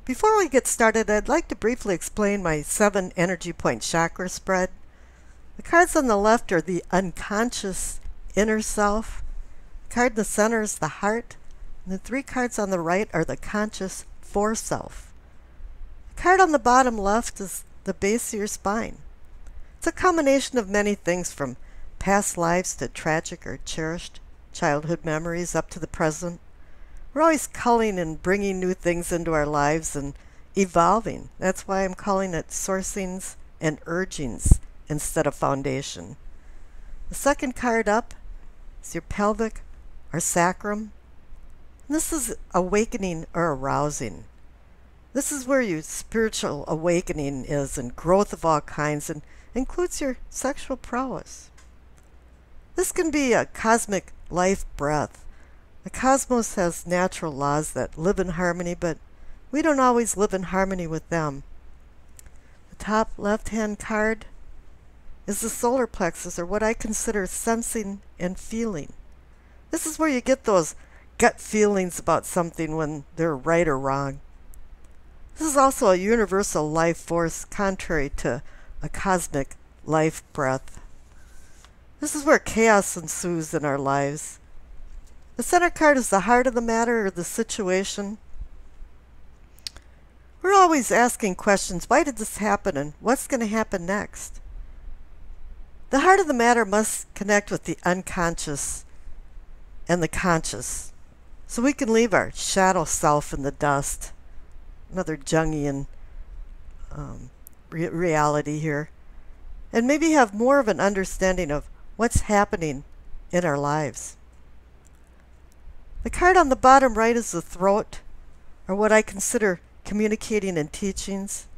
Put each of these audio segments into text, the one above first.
Before we get started, I'd like to briefly explain my 7 energy point chakra spread. The cards on the left are the unconscious inner self. The card in the center is the heart. And the 3 cards on the right are the conscious foreself. The card on the bottom left is the base of your spine. It's a combination of many things, from past lives to tragic or cherished childhood memories up to the present. We're always culling and bringing new things into our lives and evolving. That's why I'm calling it sourcings and urgings instead of foundation. The second card up is your pelvic or sacrum. And this is awakening or arousing. This is where your spiritual awakening is, and growth of all kinds, and includes your sexual prowess. This can be a cosmic life breath. The cosmos has natural laws that live in harmony, but we don't always live in harmony with them. The top left-hand card is the solar plexus, or what I consider sensing and feeling. This is where you get those gut feelings about something when they're right or wrong. This is also a universal life force, contrary to a cosmic life breath. This is where chaos ensues in our lives. The center card is the heart of the matter, or the situation. We're always asking questions. Why did this happen, and what's going to happen next? The heart of the matter must connect with the unconscious and the conscious, so we can leave our shadow self in the dust. Another Jungian reality here. And maybe have more of an understanding of what's happening in our lives. The card on the bottom right is the throat, or what I consider communicating and teachings.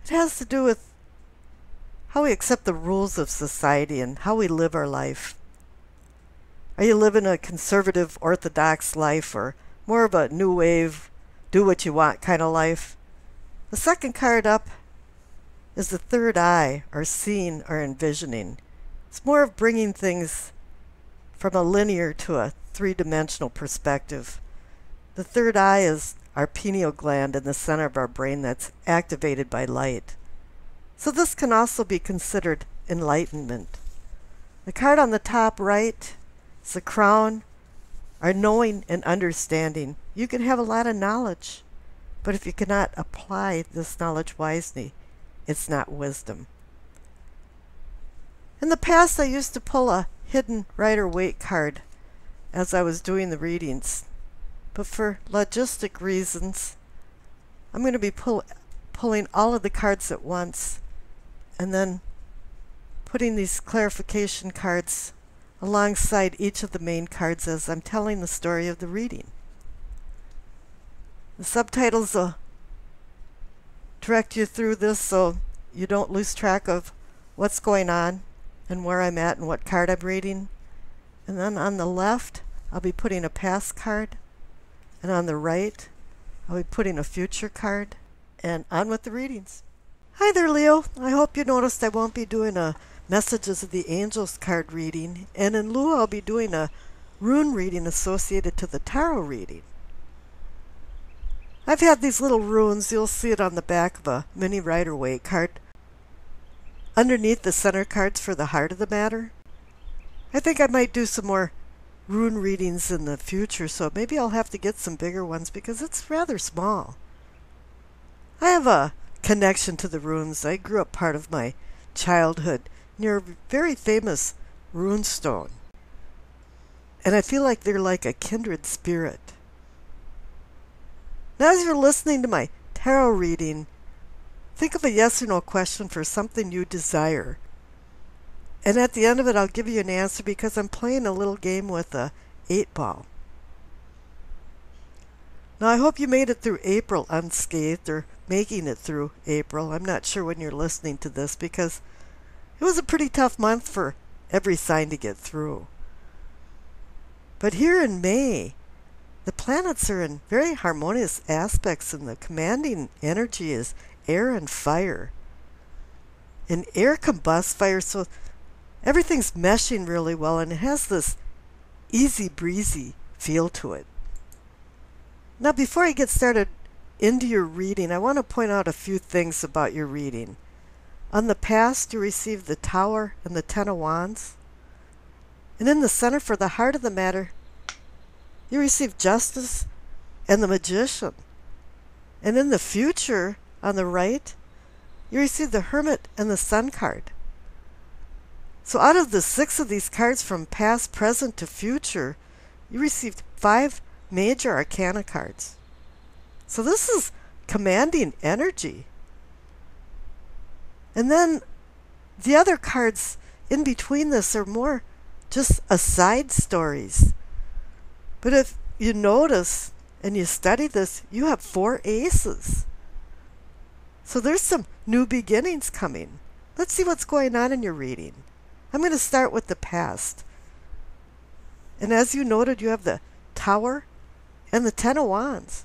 It has to do with how we accept the rules of society and how we live our life. Are you living a conservative, orthodox life, or more of a new wave, do what you want kind of life? The second card up is the third eye, or seeing or envisioning. It's more of bringing things from a linear to a 3-dimensional perspective. The third eye is our pineal gland in the center of our brain that's activated by light. So this can also be considered enlightenment. The card on the top right is the crown, our knowing and understanding. You can have a lot of knowledge, but if you cannot apply this knowledge wisely, it's not wisdom. In the past, I used to pull a hidden Rider-Waite card as I was doing the readings, but for logistic reasons, I'm going to be pulling all of the cards at once, and then putting these clarification cards alongside each of the main cards as I'm telling the story of the reading. The subtitles will direct you through this so you don't lose track of what's going on and where I'm at and what card I'm reading. And then on the left, I'll be putting a past card, and on the right, I'll be putting a future card, and on with the readings. Hi there, Leo. I hope you noticed I won't be doing a Messages of the Angels card reading, and in lieu I'll be doing a rune reading associated to the tarot reading. I've had these little runes, you'll see it on the back of a mini Rider-Waite card, underneath the center cards for the heart of the matter. I think I might do some more rune readings in the future, so maybe I'll have to get some bigger ones because it's rather small. I have a connection to the runes. I grew up part of my childhood near a very famous rune stone, and I feel like they're like a kindred spirit. Now, as you're listening to my tarot reading, think of a yes or no question for something you desire. And at the end of it, I'll give you an answer because I'm playing a little game with a 8-ball. Now, I hope you made it through April unscathed, or making it through April. I'm not sure when you're listening to this because it was a pretty tough month for every sign to get through. But here in May, the planets are in very harmonious aspects, and the commanding energy is air and fire. And air combusts fire, so everything's meshing really well, and it has this easy breezy feel to it. Now, before I get started into your reading, I want to point out a few things about your reading. On the past, you received the Tower and the Ten of Wands. And in the center for the heart of the matter, you received Justice and the Magician. And in the future, on the right, you received the Hermit and the Sun card. So out of the 6 of these cards from past, present to future, you received 5 major arcana cards. So this is commanding energy. And then the other cards in between this are more just aside stories. But if you notice and you study this, you have 4 aces. So there's some new beginnings coming. Let's see what's going on in your reading. I'm going to start with the past. And as you noted, you have the Tower and the Ten of Wands.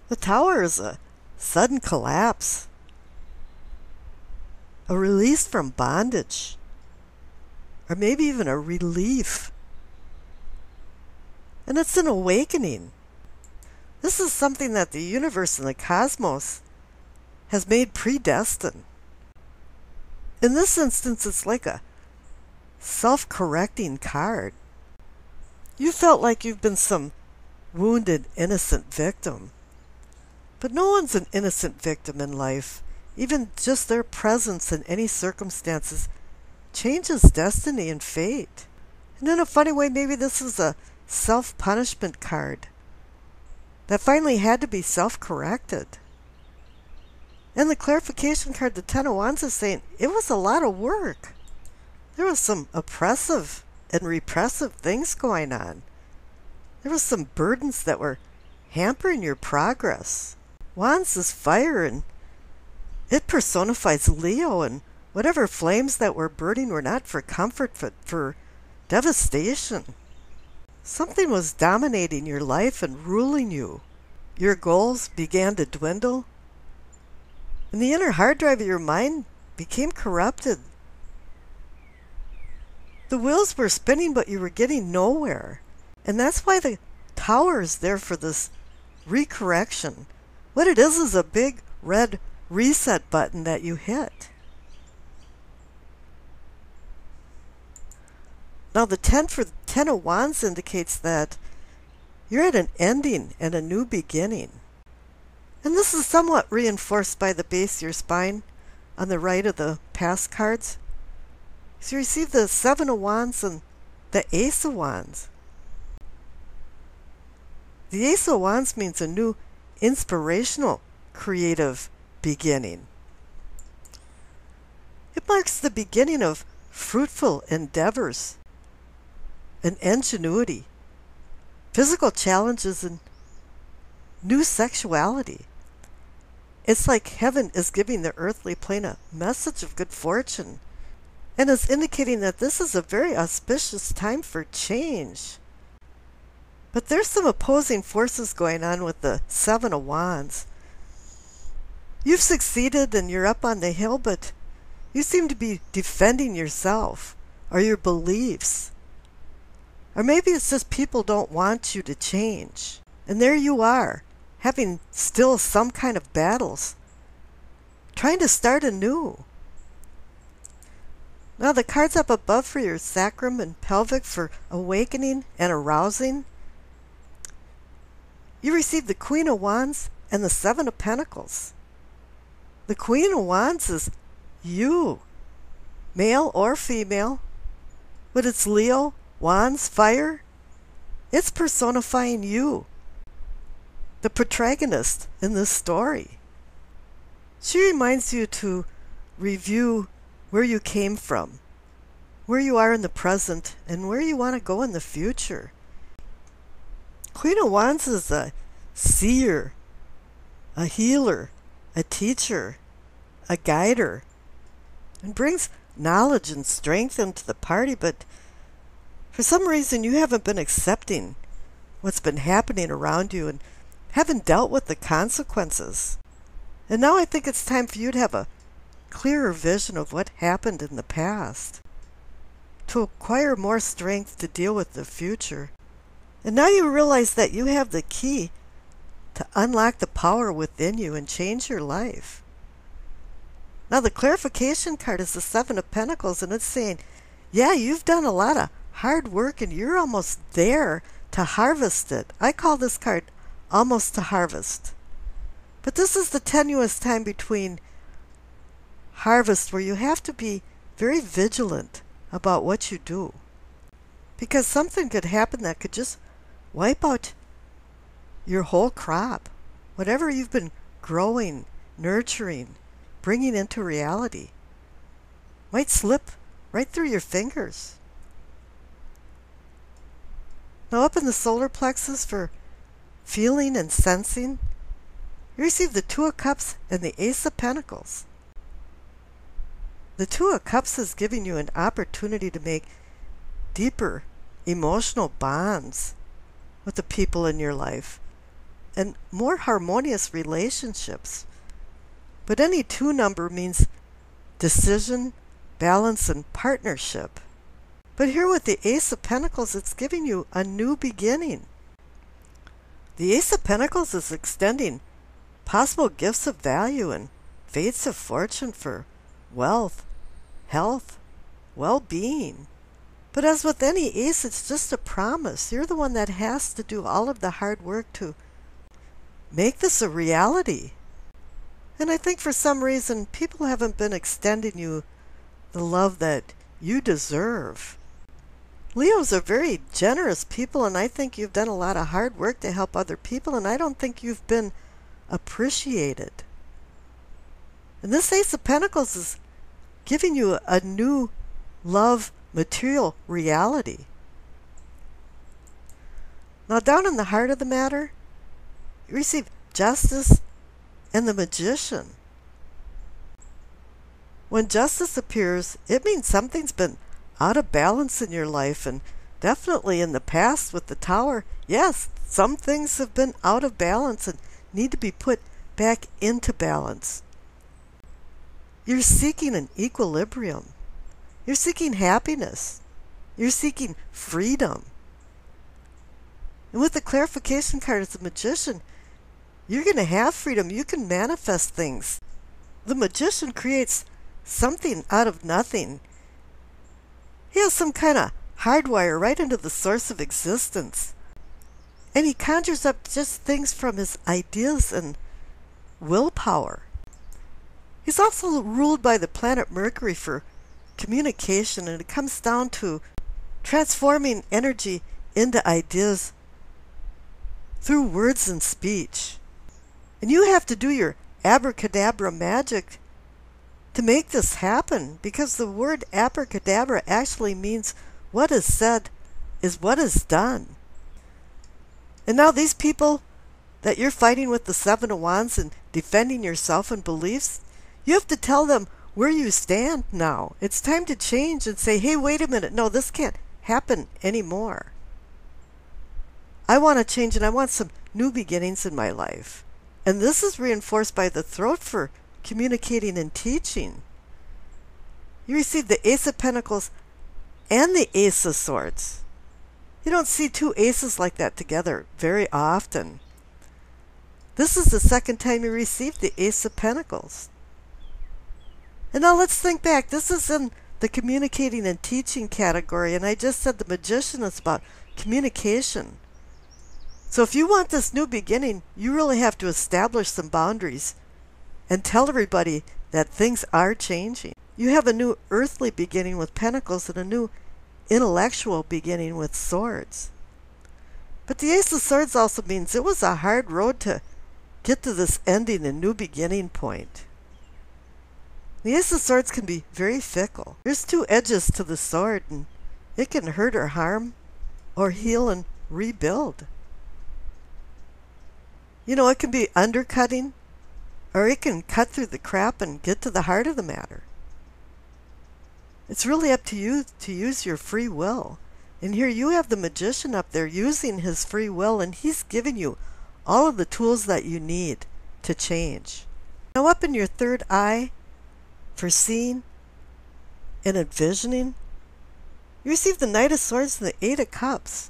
The Tower is a sudden collapse, a release from bondage, or maybe even a relief. And it's an awakening. This is something that the universe and the cosmos has made predestined. In this instance, it's like a self-correcting card. You felt like you've been some wounded, innocent victim. But no one's an innocent victim in life. Even just their presence in any circumstances changes destiny and fate. And in a funny way, maybe this is a self-punishment card that finally had to be self-corrected. And the clarification card, the Ten of Wands, is saying it was a lot of work. There was some oppressive and repressive things going on. There was some burdens that were hampering your progress. Wands is fire, and it personifies Leo, and whatever flames that were burning were not for comfort, but for devastation. Something was dominating your life and ruling you. Your goals began to dwindle, and the inner hard drive of your mind became corrupted. The wheels were spinning, but you were getting nowhere. And that's why the Tower is there for this recorrection. What it is a big red reset button that you hit. Now the 10 of Wands indicates that you're at an ending and a new beginning. And this is somewhat reinforced by the base of your spine on the right of the past cards. So you receive the 7 of Wands and the Ace of Wands. The Ace of Wands means a new inspirational, creative beginning. It marks the beginning of fruitful endeavors and ingenuity, physical challenges, and new sexuality. It's like heaven is giving the earthly plane a message of good fortune, and is indicating that this is a very auspicious time for change. But there's some opposing forces going on with the 7 of Wands. You've succeeded and you're up on the hill, but you seem to be defending yourself or your beliefs. Or maybe it's just people don't want you to change. And there you are, having still some kind of battles, trying to start anew. Now the cards up above for your sacrum and pelvic for awakening and arousing. You receive the Queen of Wands and the 7 of Pentacles. The Queen of Wands is you, male or female, but it's Leo, Wands, fire. It's personifying you, the protagonist in this story. She reminds you to review where you came from, where you are in the present, and where you want to go in the future. Queen of Wands is a seer, a healer, a teacher, a guider, and brings knowledge and strength into the party, but for some reason you haven't been accepting what's been happening around you and haven't dealt with the consequences. And now I think it's time for you to have a clearer vision of what happened in the past, to acquire more strength to deal with the future. And now you realize that you have the key to unlock the power within you and change your life. Now the clarification card is the Seven of Pentacles, and it's saying, yeah, you've done a lot of hard work and you're almost there to harvest it. I call this card almost to harvest. But this is the tenuous time between harvest where you have to be very vigilant about what you do. Because something could happen that could just wipe out your whole crop. Whatever you've been growing, nurturing, bringing into reality might slip right through your fingers. Now up in the solar plexus for feeling and sensing, you receive the Two of Cups and the Ace of Pentacles. The Two of Cups is giving you an opportunity to make deeper emotional bonds with the people in your life and more harmonious relationships. But any two number means decision, balance, and partnership. But here with the Ace of Pentacles, it's giving you a new beginning. The Ace of Pentacles is extending possible gifts of value and fates of fortune for wealth, health, well-being. But as with any ace, it's just a promise. You're the one that has to do all of the hard work to make this a reality. And I think for some reason, people haven't been extending you the love that you deserve. Leos are very generous people, and I think you've done a lot of hard work to help other people, and I don't think you've been appreciated. And this Ace of Pentacles is giving you a new love material reality. Now down in the heart of the matter, you receive Justice and the Magician. When Justice appears, it means something's been out of balance in your life, and definitely in the past with the Tower, yes, some things have been out of balance and need to be put back into balance. You're seeking an equilibrium. You're seeking happiness. You're seeking freedom. And with the clarification card as the Magician, you're going to have freedom. You can manifest things. The Magician creates something out of nothing. He has some kind of hardwire right into the source of existence. And he conjures up just things from his ideas and willpower. He's also ruled by the planet Mercury for communication, and it comes down to transforming energy into ideas through words and speech. And you have to do your abracadabra magic to make this happen, because the word abracadabra actually means what is said is what is done. And now these people that you're fighting with the Seven of Wands and defending yourself and beliefs, you have to tell them where you stand now. It's time to change and say, hey, wait a minute. No, this can't happen anymore. I want to change, and I want some new beginnings in my life. And this is reinforced by the throat for communicating and teaching. You receive the Ace of Pentacles and the Ace of Swords. You don't see two aces like that together very often. This is the second time you received the Ace of Pentacles. And now let's think back. This is in the communicating and teaching category, and I just said the Magician is about communication. So if you want this new beginning, you really have to establish some boundaries and tell everybody that things are changing. You have a new earthly beginning with Pentacles and a new intellectual beginning with Swords. But the Ace of Swords also means it was a hard road to get to this ending and new beginning point. The Ace of Swords can be very fickle. There's two edges to the sword, and it can hurt or harm or heal and rebuild. You know, it can be undercutting, or it can cut through the crap and get to the heart of the matter. It's really up to you to use your free will. And here you have the Magician up there using his free will, and he's giving you all of the tools that you need to change. Now up in your third eye, for seeing and envisioning, you receive the Knight of Swords and the Eight of Cups.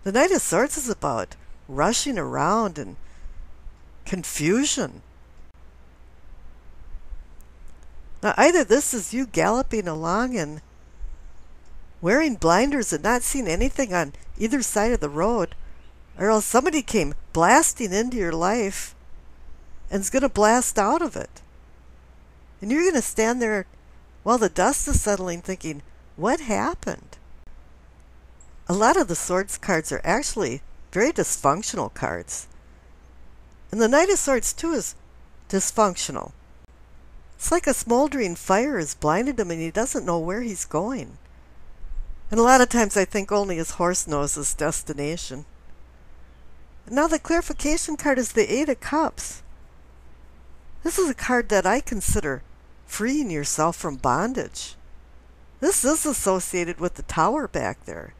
The Knight of Swords is about rushing around and confusion. Now, either this is you galloping along and wearing blinders and not seeing anything on either side of the road, or else somebody came blasting into your life and is going to blast out of it. And you're going to stand there while the dust is settling thinking, what happened? A lot of the Swords cards are actually very dysfunctional cards. And the Knight of Swords, too, is dysfunctional. It's like a smoldering fire has blinded him and he doesn't know where he's going. And a lot of times I think only his horse knows his destination. And now the clarification card is the Eight of Cups. This is a card that I consider freeing yourself from bondage. This is associated with the Tower back there.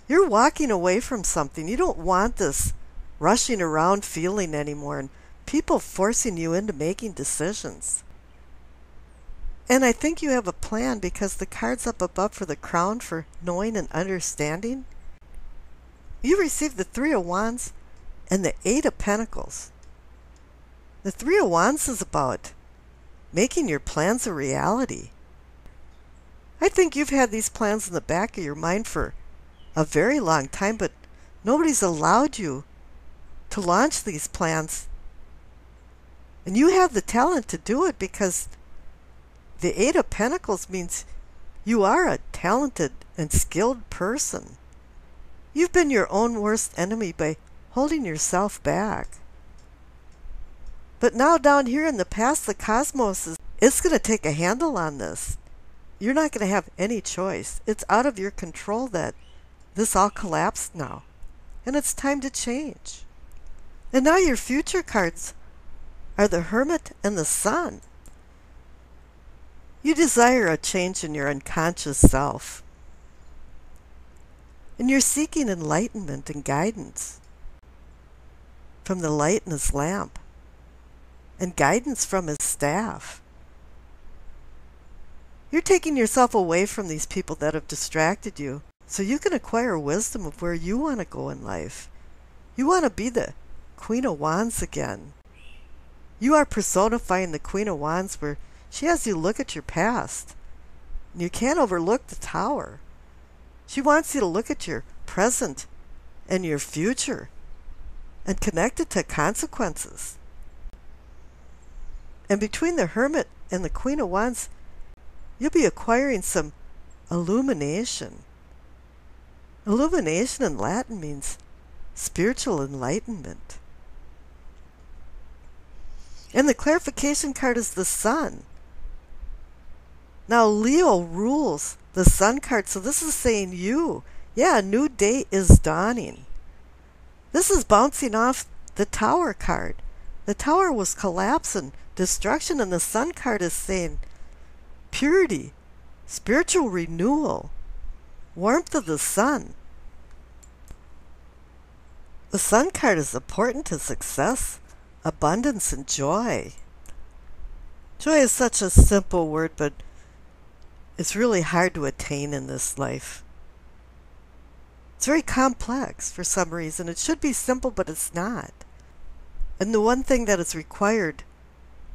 You're walking away from something. You don't want this rushing around feeling anymore and people forcing you into making decisions. And I think you have a plan because the cards up above for the Crown for knowing and understanding. You received the Three of Wands and the Eight of Pentacles. The Three of Wands is about making your plans a reality. I think you've had these plans in the back of your mind for a very long time, but nobody's allowed you to launch these plans. And you have the talent to do it because the Eight of Pentacles means you are a talented and skilled person. You've been your own worst enemy by holding yourself back. But now down here in the past, the cosmos is going to take a handle on this. You're not going to have any choice. It's out of your control that this all collapsed now. And it's time to change. And now your future cards are the Hermit and the Sun. You desire a change in your unconscious self. And you're seeking enlightenment and guidance from the light in his lamp and guidance from his staff. You're taking yourself away from these people that have distracted you so you can acquire wisdom of where you want to go in life. You want to be the Queen of Wands again. You are personifying the Queen of Wands where she has you look at your past. And you can't overlook the Tower. She wants you to look at your present and your future and connect it to consequences. And between the Hermit and the Queen of Wands, you'll be acquiring some illumination. Illumination in Latin means spiritual enlightenment. And the clarification card is the Sun. Now Leo rules the Sun card, so this is saying a new day is dawning. This is bouncing off the Tower card. The Tower was collapse and destruction, and the Sun card is saying purity, spiritual renewal, warmth of the sun. The Sun card is important to success, abundance, and joy. Joy is such a simple word, but it's really hard to attain in this life. It's very complex for some reason. It should be simple, but it's not. And the one thing that is required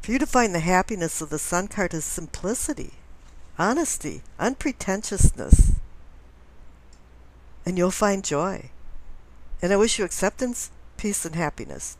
for you to find the happiness of the Sun card is simplicity, honesty, unpretentiousness. And you'll find joy. And I wish you acceptance, peace, and happiness.